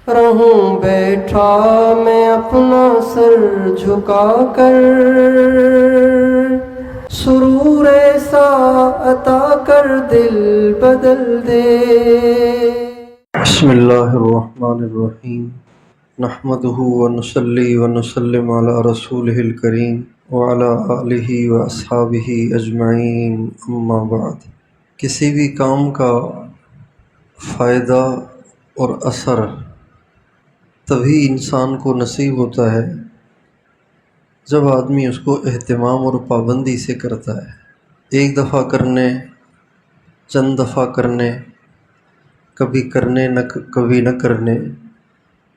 رہوں بیٹھا میں اپنا سر جھکا کر، سرور ایسا عطا کر دل بدل دے۔ بسم اللہ الرحمن الرحیم، نحمدہ ونصلی ونسلم علی رسولہ الکریم وعلی آلہ واصحابہ اجمعین، اما بعد۔ کسی بھی کام کا فائدہ اور اثر تبھی انسان کو نصیب ہوتا ہے جب آدمی اس کو اہتمام اور پابندی سے کرتا ہے۔ ایک دفعہ کرنے، چند دفعہ کرنے، کبھی کرنے کبھی نہ کرنے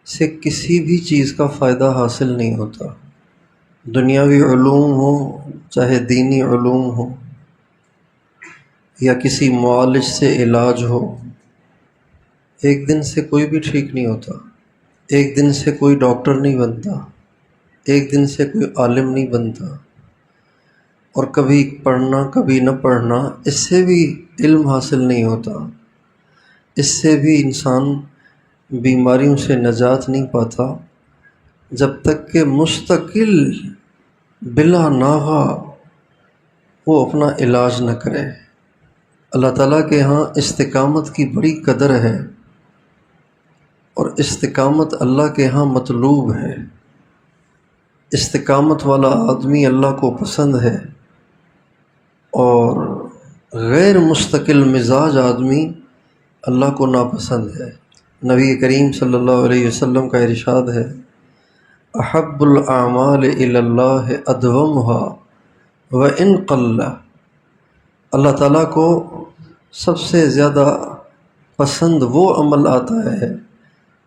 سے کسی بھی چیز کا فائدہ حاصل نہیں ہوتا۔ دنیاوی علوم ہو چاہے دینی علوم ہو، یا کسی معالج سے علاج ہو، ایک دن سے کوئی بھی ٹھیک نہیں ہوتا، ایک دن سے کوئی ڈاکٹر نہیں بنتا، ایک دن سے کوئی عالم نہیں بنتا، اور کبھی پڑھنا کبھی نہ پڑھنا اس سے بھی علم حاصل نہیں ہوتا، اس سے بھی انسان بیماریوں سے نجات نہیں پاتا جب تک کہ مستقل بلا ناغہ وہ اپنا علاج نہ کرے۔ اللہ تعالیٰ کے ہاں استقامت کی بڑی قدر ہے، اور استقامت اللہ کے ہاں مطلوب ہے۔ استقامت والا آدمی اللہ کو پسند ہے، اور غیر مستقل مزاج آدمی اللہ کو ناپسند ہے۔ نبی کریم صلی اللہ علیہ وسلم کا ارشاد ہے، احب الاعمال الی اللہ ادومها وان قل۔ اللہ تعالیٰ کو سب سے زیادہ پسند وہ عمل آتا ہے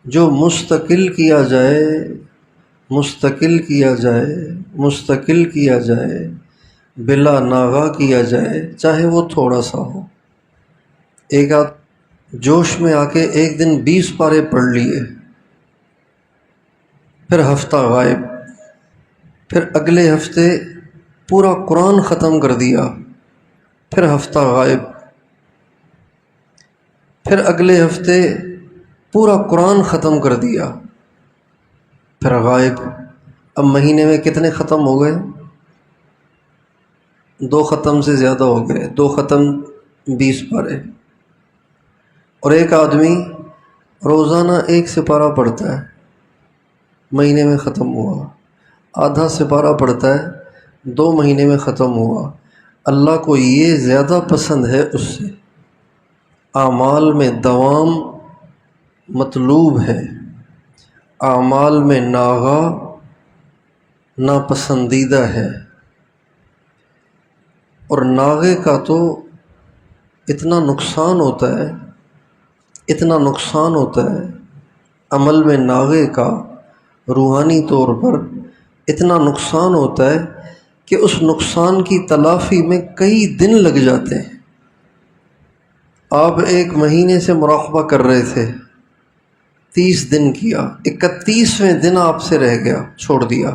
جو مستقل کیا جائے، مستقل کیا جائے، مستقل کیا جائے، بلا ناغہ کیا جائے، چاہے وہ تھوڑا سا ہو۔ ایک آدھ جوش میں آ کے ایک دن 20 پارے پڑھ لیے، پھر ہفتہ غائب، پھر اگلے ہفتے پورا قرآن ختم کر دیا، پھر ہفتہ غائب، پھر اگلے ہفتے پورا قرآن ختم کر دیا، پھر غائب۔ اب مہینے میں کتنے ختم ہو گئے؟ 2 ختم سے زیادہ ہو گئے، 2 ختم 20 پارے۔ اور ایک آدمی روزانہ 1 سپارہ پڑھتا ہے، مہینے میں ختم ہوا، آدھا سپارہ پڑھتا ہے، 2 مہینے میں ختم ہوا۔ اللہ کو یہ زیادہ پسند ہے اس سے۔ اعمال میں دوام مطلوب ہے، اعمال میں ناغہ ناپسندیدہ ہے۔ اور ناغے کا تو اتنا نقصان ہوتا ہے، اتنا نقصان ہوتا ہے، عمل میں ناغے کا روحانی طور پر اتنا نقصان ہوتا ہے کہ اس نقصان کی تلافی میں کئی دن لگ جاتے ہیں۔ آپ 1 مہینے سے مراقبہ کر رہے تھے، 30 دن کیا، 31ویں دن آپ سے رہ گیا، چھوڑ دیا۔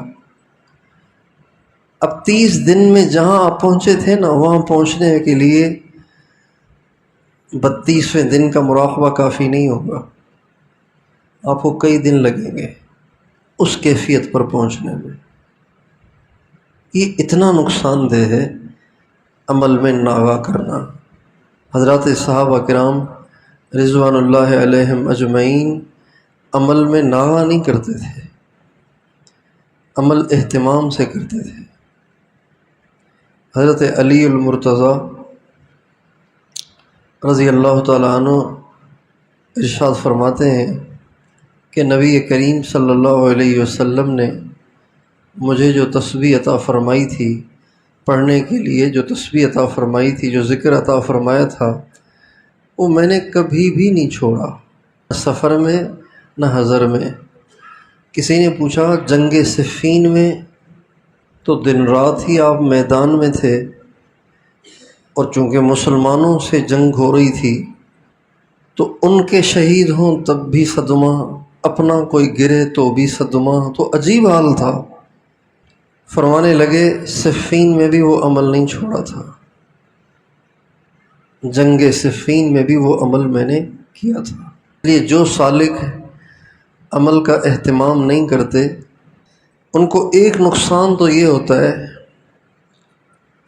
اب 30 دن میں جہاں آپ پہنچے تھے نا، وہاں پہنچنے کے لیے 32ویں دن کا مراقبہ کافی نہیں ہوگا، آپ کو کئی دن لگیں گے اس کیفیت پر پہنچنے میں۔ یہ اتنا نقصان دہ ہے عمل میں ناغہ کرنا۔ حضرات صحابہ کرام رضوان اللہ علیہم اجمعین عمل میں ناغہ نہیں کرتے تھے، عمل اہتمام سے کرتے تھے۔ حضرت علی المرتضیٰ رضی اللہ تعالیٰ عنہ ارشاد فرماتے ہیں کہ نبی کریم صلی اللہ علیہ وسلم نے مجھے جو تسبیح عطا فرمائی تھی، پڑھنے کے لیے جو تسبیح عطا فرمائی تھی، جو ذکر عطا فرمایا تھا، وہ میں نے کبھی بھی نہیں چھوڑا، نہ سفر میں نہ حضر میں۔ کسی نے پوچھا جنگ صفین میں تو دن رات ہی آپ میدان میں تھے، اور چونکہ مسلمانوں سے جنگ ہو رہی تھی تو ان کے شہید ہوں تب بھی صدمہ، اپنا کوئی گرے تو بھی صدمہ، تو عجیب حال تھا۔ فرمانے لگے صفین میں بھی وہ عمل نہیں چھوڑا تھا، جنگ صفین میں بھی وہ عمل میں نے کیا تھا۔ یہ جو سالک عمل کا اہتمام نہیں کرتے، ان کو ایک نقصان تو یہ ہوتا ہے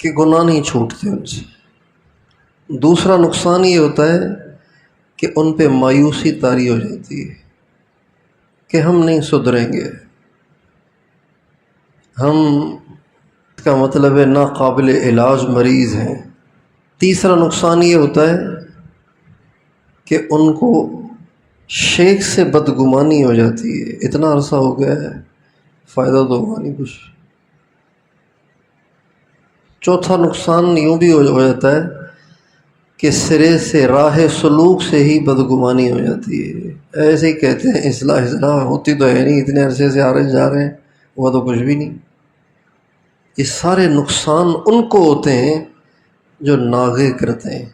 کہ گناہ نہیں چھوٹتے ان سے، دوسرا نقصان یہ ہوتا ہے کہ ان پہ مایوسی طاری ہو جاتی ہے کہ ہم نہیں سدھریں گے، ہم کا مطلب ہے ناقابل علاج مریض ہیں۔ تیسرا نقصان یہ ہوتا ہے کہ ان کو شیخ سے بدگمانی ہو جاتی ہے، اتنا عرصہ ہو گیا ہے، فائدہ تو ہوا نہیں کچھ۔ چوتھا نقصان یوں بھی ہو جاتا ہے کہ سرے سے راہ سلوک سے ہی بدگمانی ہو جاتی ہے، ایسے ہی کہتے ہیں اصلاح ہوتی تو ہے نہیں، اتنے عرصے سے آ رہے جا رہے ہیں، وہ تو کچھ بھی نہیں۔ یہ سارے نقصان ان کو ہوتے ہیں جو ناغے کرتے ہیں،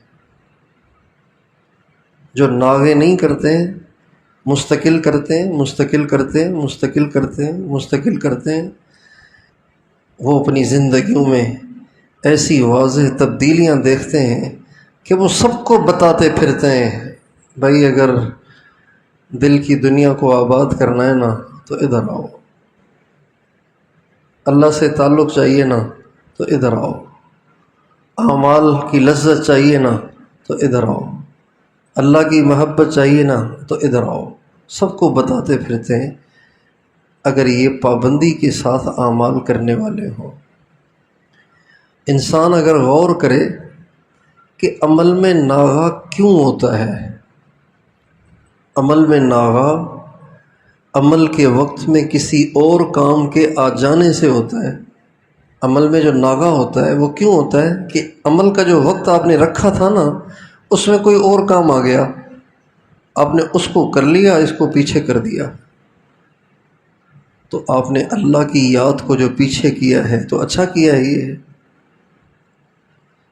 جو ناغے نہیں کرتے ہیں، مستقل کرتے ہیں، مستقل کرتے ہیں، مستقل کرتے ہیں، مستقل کرتے ہیں، وہ اپنی زندگیوں میں ایسی واضح تبدیلیاں دیکھتے ہیں کہ وہ سب کو بتاتے پھرتے ہیں، بھائی اگر دل کی دنیا کو آباد کرنا ہے نا تو ادھر آؤ، اللہ سے تعلق چاہیے نا تو ادھر آؤ، اعمال کی لذت چاہیے نا تو ادھر آؤ، اللہ کی محبت چاہیے نا تو ادھر آؤ، سب کو بتاتے پھرتے ہیں اگر یہ پابندی کے ساتھ اعمال کرنے والے ہوں۔ انسان اگر غور کرے کہ عمل میں ناغہ کیوں ہوتا ہے، عمل میں ناغہ عمل کے وقت میں کسی اور کام کے آ جانے سے ہوتا ہے۔ عمل میں جو ناغہ ہوتا ہے وہ کیوں ہوتا ہے کہ عمل کا جو وقت آپ نے رکھا تھا نا اس میں کوئی اور کام آ گیا، آپ نے اس کو کر لیا، اس کو پیچھے کر دیا، تو آپ نے اللہ کی یاد کو جو پیچھے کیا ہے تو اچھا کیا ہے۔ یہ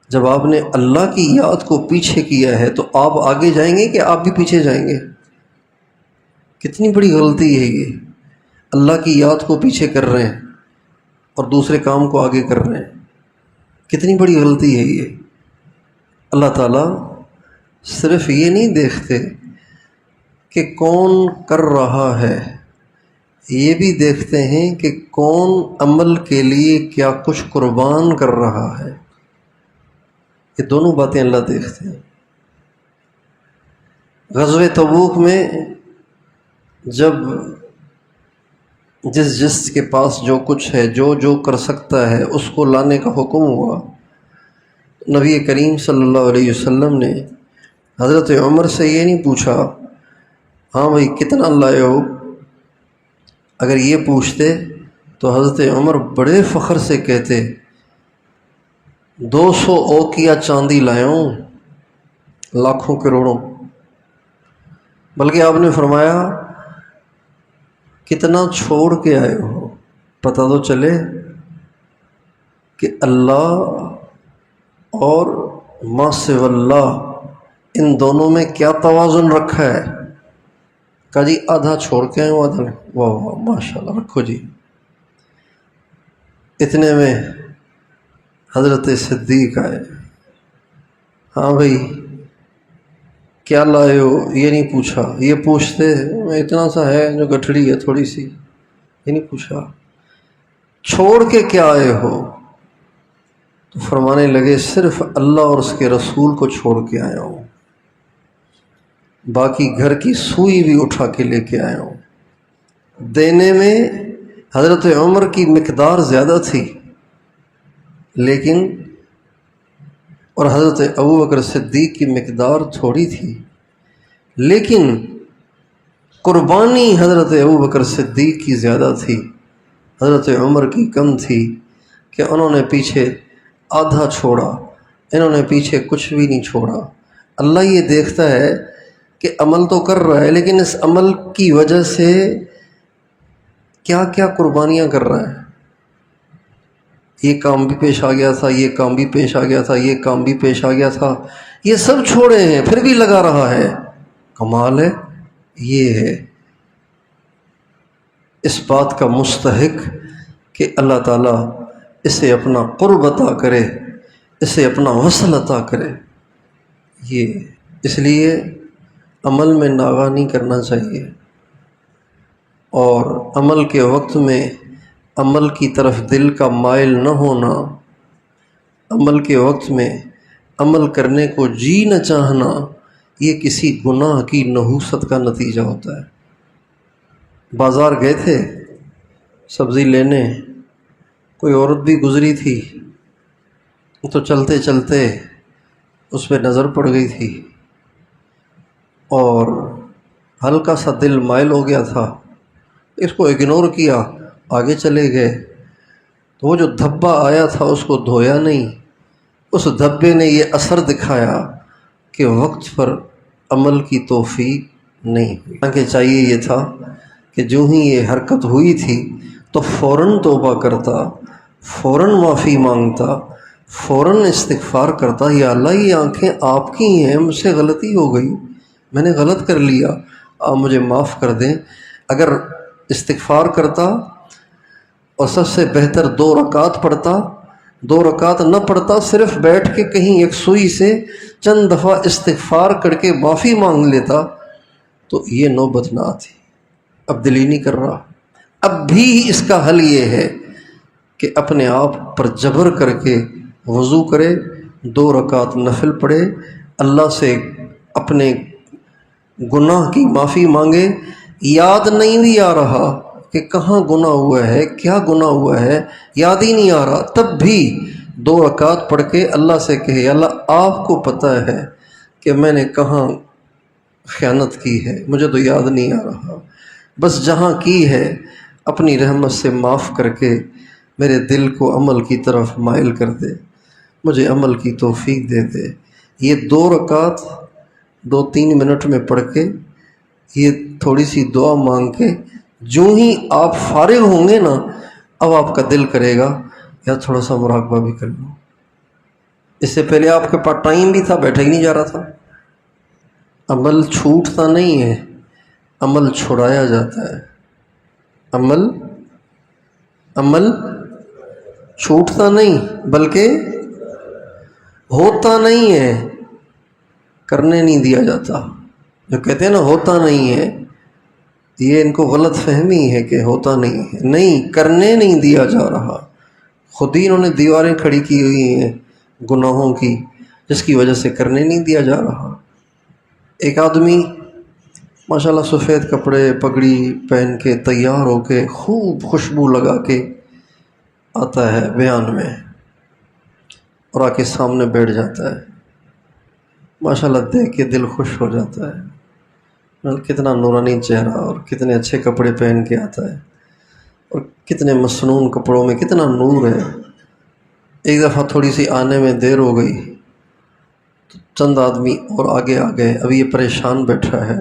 جب آپ نے اللہ کی یاد کو پیچھے کیا ہے تو آپ آگے جائیں گے کہ آپ بھی پیچھے جائیں گے؟ کتنی بڑی غلطی ہے یہ، اللہ کی یاد کو پیچھے کر رہے ہیں اور دوسرے کام کو آگے کر رہے ہیں، کتنی بڑی غلطی ہے یہ۔ اللہ تعالیٰ صرف یہ نہیں دیکھتے کہ کون کر رہا ہے، یہ بھی دیکھتے ہیں کہ کون عمل کے لیے کیا کچھ قربان کر رہا ہے، یہ دونوں باتیں اللہ دیکھتے ہیں۔ غزوہ تبوک میں جب جس کے پاس جو کچھ ہے، جو کر سکتا ہے اس کو لانے کا حکم ہوا، نبی کریم صلی اللہ علیہ وسلم نے حضرت عمر سے یہ نہیں پوچھا ہاں بھائی کتنا لائے ہو، اگر یہ پوچھتے تو حضرت عمر بڑے فخر سے کہتے 200 اوقیہ چاندی لائے ہوں، لاکھوں کروڑوں، بلکہ آپ نے فرمایا کتنا چھوڑ کے آئے ہو، پتہ تو چلے کہ اللہ اور ما سوی اللہ ان دونوں میں کیا توازن رکھا ہے۔ کہا جی آدھا چھوڑ کے آئے ہوں، آدھا، واہ واہ ماشاء اللہ، رکھو جی۔ اتنے میں حضرت صدیق آئے، ہاں بھائی کیا لائے ہو، یہ نہیں پوچھا، یہ پوچھتے اتنا سا ہے جو گٹھڑی ہے تھوڑی سی، یہ نہیں پوچھا چھوڑ کے کیا آئے ہو، تو فرمانے لگے صرف اللہ اور اس کے رسول کو چھوڑ کے آیا ہوں، باقی گھر کی سوئی بھی اٹھا کے لے کے آیا ہوں۔ دینے میں حضرت عمر کی مقدار زیادہ تھی لیکن اور حضرت ابوبکر صدیق کی مقدار تھوڑی تھی، لیکن قربانی حضرت ابوبکر صدیق کی زیادہ تھی، حضرت عمر کی کم تھی، کہ انہوں نے پیچھے آدھا چھوڑا، انہوں نے پیچھے کچھ بھی نہیں چھوڑا۔ اللہ یہ دیکھتا ہے کہ عمل تو کر رہا ہے لیکن اس عمل کی وجہ سے کیا کیا قربانیاں کر رہا ہے، یہ کام بھی پیش آ گیا تھا، یہ کام بھی پیش آ گیا تھا، یہ کام بھی پیش آ گیا تھا، یہ سب چھوڑے ہیں پھر بھی لگا رہا ہے۔ کمال ہے، یہ ہے اس بات کا مستحق کہ اللہ تعالیٰ اسے اپنا قرب عطا کرے، اسے اپنا وصل عطا کرے۔ یہ اس لیے عمل میں ناغہ نہیں کرنا چاہیے، اور عمل کے وقت میں عمل کی طرف دل کا مائل نہ ہونا، عمل کے وقت میں عمل کرنے کو جی نہ چاہنا، یہ کسی گناہ کی نحوست کا نتیجہ ہوتا ہے۔ بازار گئے تھے سبزی لینے، کوئی عورت بھی گزری تھی تو چلتے چلتے اس پہ نظر پڑ گئی تھی اور ہلکا سا دل مائل ہو گیا تھا، اس کو اگنور کیا، آگے چلے گئے۔ تو وہ جو دھبا آیا تھا اس کو دھویا نہیں، اس دھبے نے یہ اثر دکھایا کہ وقت پر عمل کی توفیق نہیں ہوئی۔ کہ چاہیے یہ تھا کہ جو ہی یہ حرکت ہوئی تھی تو فوراً توبہ کرتا، فوراً معافی مانگتا، فوراً استغفار کرتا، یا اللہ یہ آنکھیں آپ کی ہیں، مجھ سے غلطی ہو گئی، میں نے غلط کر لیا، آپ مجھے معاف کر دیں۔ اگر استغفار کرتا اور سب سے بہتر 2 رکعت پڑھتا، 2 رکعت نہ پڑھتا، صرف بیٹھ کے کہیں ایک سوئی سے چند دفعہ استغفار کر کے معافی مانگ لیتا تو یہ نوبت نہ آتی۔ اب دل ہی نہیں کر رہا۔ اب بھی اس کا حل یہ ہے کہ اپنے آپ پر جبر کر کے وضو کرے، 2 رکعت نفل پڑھے، اللہ سے اپنے گناہ کی معافی مانگے۔ یاد نہیں بھی آ رہا کہ کہاں گناہ ہوا ہے، کیا گناہ ہوا ہے، یاد ہی نہیں آ رہا، تب بھی 2 رکعت پڑھ کے اللہ سے کہے، اللہ آپ کو پتہ ہے کہ میں نے کہاں خیانت کی ہے، مجھے تو یاد نہیں آ رہا، بس جہاں کی ہے اپنی رحمت سے معاف کر کے میرے دل کو عمل کی طرف مائل کر دے، مجھے عمل کی توفیق دے دے۔ یہ 2 رکعت 2-3 منٹ میں پڑھ کے، یہ تھوڑی سی دعا مانگ کے، جو ہی آپ فارغ ہوں گے نا، اب آپ کا دل کرے گا یا تھوڑا سا مراقبہ بھی کر لوں۔ اس سے پہلے آپ کے پاس ٹائم بھی تھا، بیٹھا ہی نہیں جا رہا تھا۔ عمل چھوٹتا نہیں ہے، عمل چھڑایا جاتا ہے۔ عمل چھوٹتا نہیں بلکہ ہوتا نہیں ہے، کرنے نہیں دیا جاتا۔ جو کہتے ہیں نا ہوتا نہیں ہے، یہ ان کو غلط فہمی ہے کہ ہوتا نہیں ہے، نہیں، کرنے نہیں دیا جا رہا۔ خود ہی انہوں نے دیواریں کھڑی کی ہوئی ہیں گناہوں کی، جس کی وجہ سے کرنے نہیں دیا جا رہا۔ ایک آدمی ماشاءاللہ سفید کپڑے پگڑی پہن کے تیار ہو کے خوب خوشبو لگا کے آتا ہے بیان میں، اور آ کے سامنے بیٹھ جاتا ہے، ماشاءاللہ دیکھ کے دل خوش ہو جاتا ہے، کتنا نورانی چہرہ اور کتنے اچھے کپڑے پہن کے آتا ہے، اور کتنے مصنون کپڑوں میں کتنا نور ہے۔ ایک دفعہ تھوڑی سی آنے میں دیر ہو گئی تو چند آدمی اور آگے آ گئے، ابھی یہ پریشان بیٹھا ہے،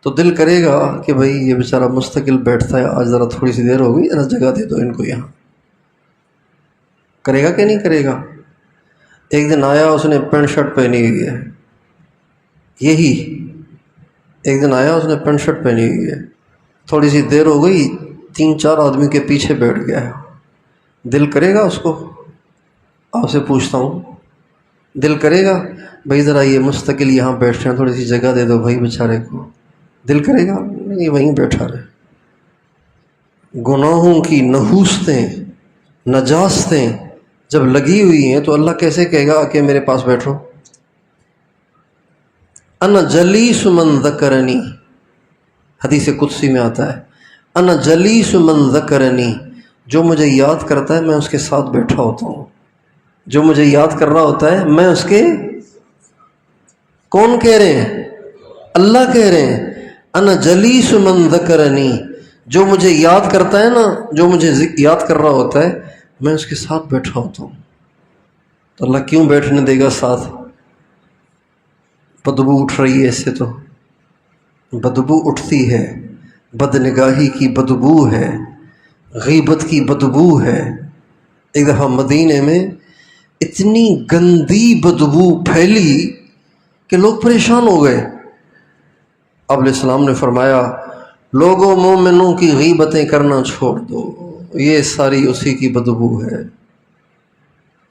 تو دل کرے گا کہ بھئی یہ بیچارہ مستقل بیٹھتا ہے، آج ذرا تھوڑی سی دیر ہو گئی، ذرا جگہ دے دو ان کو یہاں۔ کرے گا کہ نہیں کرے گا؟ ایک دن آیا، اس نے پینٹ شرٹ پہنی ہوئی ہے، یہی ایک دن آیا اس نے پینٹ شرٹ پہنی ہوئی ہے، تھوڑی سی دیر ہو گئی، 3-4 آدمی کے پیچھے بیٹھ گیا ہے، دل کرے گا اس کو؟ آپ سے پوچھتا ہوں، دل کرے گا بھائی ذرا یہ مستقل یہاں بیٹھ رہے ہیں، تھوڑی سی جگہ دے دو بھائی بیچارے کو؟ دل کرے گا؟ نہیں، وہیں بیٹھا رہے۔ گناہوں کی نحوستیں، نجاستیں جب لگی ہوئی ہیں تو اللہ کیسے کہے گا کہ میرے پاس بیٹھو؟ انا جلیس من ذکرنی، حدیث قدسی میں آتا ہے، انا جلیس من ذکرنی، جو مجھے یاد کرتا ہے میں اس کے ساتھ بیٹھا ہوتا ہوں، جو مجھے یاد کر رہا ہوتا ہے میں اس کے، کون کہہ رہے ہیں؟ اللہ کہہ رہے ہیں، انا جلیس من ذکرنی، جو مجھے یاد کرتا ہے نا، جو مجھے یاد کر رہا ہوتا ہے میں اس کے ساتھ بیٹھا ہوتا ہوں۔ تو اللہ کیوں بیٹھنے دے گا ساتھ؟ بدبو اٹھ رہی ہے اس سے، تو بدبو اٹھتی ہے، بد نگاہی کی بدبو ہے، غیبت کی بدبو ہے۔ ایک دفعہ مدینے میں اتنی گندی بدبو پھیلی کہ لوگ پریشان ہو گئے۔ آپ علیہ السلام نے فرمایا، لوگوں مومنوں کی غیبتیں کرنا چھوڑ دو، یہ ساری اسی کی بدبو ہے۔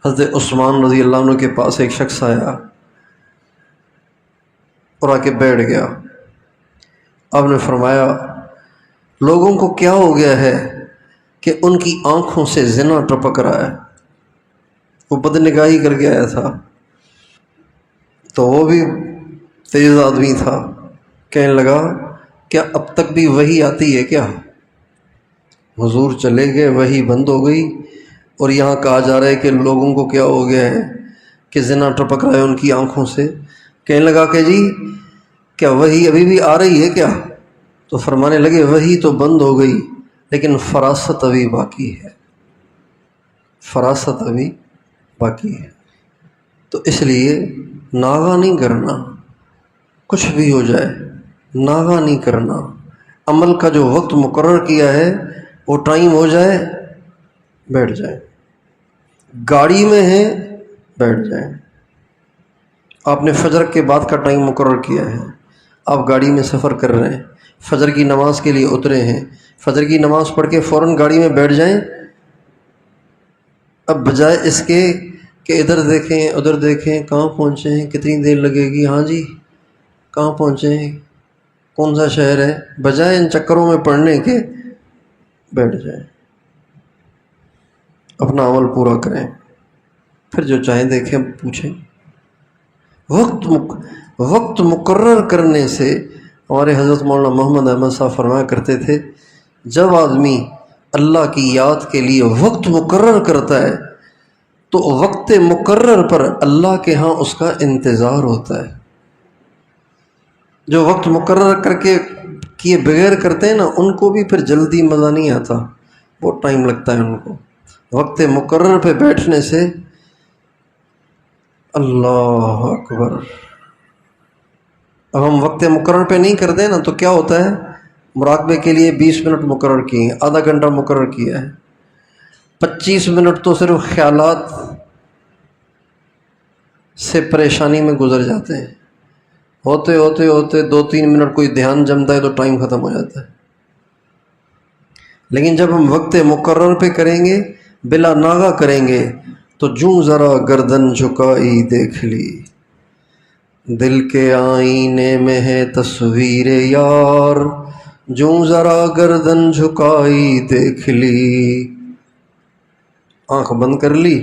حضرت عثمان رضی اللہ عنہ کے پاس ایک شخص آیا اور آ کے بیٹھ گیا۔ آپ نے فرمایا لوگوں کو کیا ہو گیا ہے کہ ان کی آنکھوں سے زنا ٹپک رہا ہے۔ وہ بد نگاہی کر کے آیا تھا، تو وہ بھی تیز آدمی تھا، کہنے لگا کیا اب تک بھی وحی آتی ہے کیا؟ حضور چلے گئے، وحی بند ہو گئی، اور یہاں کہا جا رہا ہے کہ لوگوں کو کیا ہو گیا ہے کہ زنا ٹپک رہا ہے ان کی آنکھوں سے۔ کہنے لگا کہ جی کیا وحی ابھی بھی آ رہی ہے کیا؟ تو فرمانے لگے وحی تو بند ہو گئی لیکن فراست ابھی باقی ہے، فراست ابھی باقی ہے۔ تو اس لیے ناغہ نہیں کرنا، کچھ بھی ہو جائے ناغہ نہیں کرنا۔ عمل کا جو وقت مقرر کیا ہے وہ ٹائم ہو جائے بیٹھ جائیں، گاڑی میں ہیں بیٹھ جائیں۔ آپ نے فجر کے بعد کا ٹائم مقرر کیا ہے، آپ گاڑی میں سفر کر رہے ہیں، فجر کی نماز کے لیے اترے ہیں، فجر کی نماز پڑھ کے فوراً گاڑی میں بیٹھ جائیں۔ اب بجائے اس کے کہ ادھر دیکھیں ادھر دیکھیں، کہاں پہنچے ہیں، کتنی دیر لگے گی، ہاں جی کہاں پہنچے ہیں، کون سا شہر ہے، بجائے ان چکروں میں پڑنے کے بیٹھ جائیں، اپنا عمل پورا کریں، پھر جو چاہیں دیکھیں پوچھیں۔ وقت مقرر کرنے سے، ہمارے حضرت مولانا محمد احمد صاحب فرمایا کرتے تھے جب آدمی اللہ کی یاد کے لیے وقت مقرر کرتا ہے تو وقت مقرر پر اللہ کے ہاں اس کا انتظار ہوتا ہے۔ جو وقت مقرر کر کے کیے بغیر کرتے ہیں نا، ان کو بھی پھر جلدی مزہ نہیں آتا، بہت ٹائم لگتا ہے ان کو۔ وقت مقرر پہ بیٹھنے سے اللہ اکبر۔ اب ہم وقت مقرر پہ نہیں کرتے نا تو کیا ہوتا ہے، مراقبے کے لیے 20 منٹ مقرر کیے ہیں، آدھا گھنٹہ مقرر کیا ہے، 25 منٹ تو صرف خیالات سے پریشانی میں گزر جاتے ہیں، ہوتے ہوتے ہوتے 2-3 منٹ کوئی دھیان جمتا ہے تو ٹائم ختم ہو جاتا ہے۔ لیکن جب ہم وقت مقرر پہ کریں گے، بلا ناغہ کریں گے، تو جوں ذرا گردن جھکائی دیکھ لی، دل کے آئینے میں ہے تصویر یار، جوں ذرا گردن جھکائی دیکھ لی۔ آنکھ بند کر لی،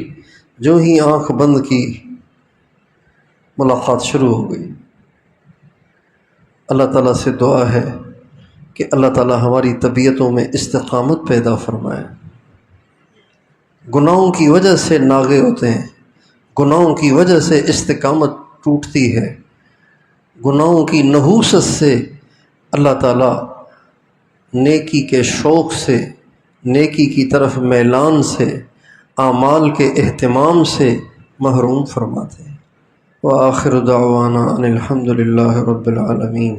جو ہی آنکھ بند کی ملاقات شروع ہو گئی۔ اللہ تعالیٰ سے دعا ہے کہ اللہ تعالیٰ ہماری طبیعتوں میں استقامت پیدا فرمائے۔ گناہوں کی وجہ سے ناغے ہوتے ہیں، گناہوں کی وجہ سے استقامت ٹوٹتی ہے، گناہوں کی نحوست سے اللہ تعالیٰ نیکی کے شوق سے، نیکی کی طرف میلان سے، اعمال کے اہتمام سے محروم فرماتے ہیں۔ وآخر دعوانا ان الحمد للہ رب العالمین۔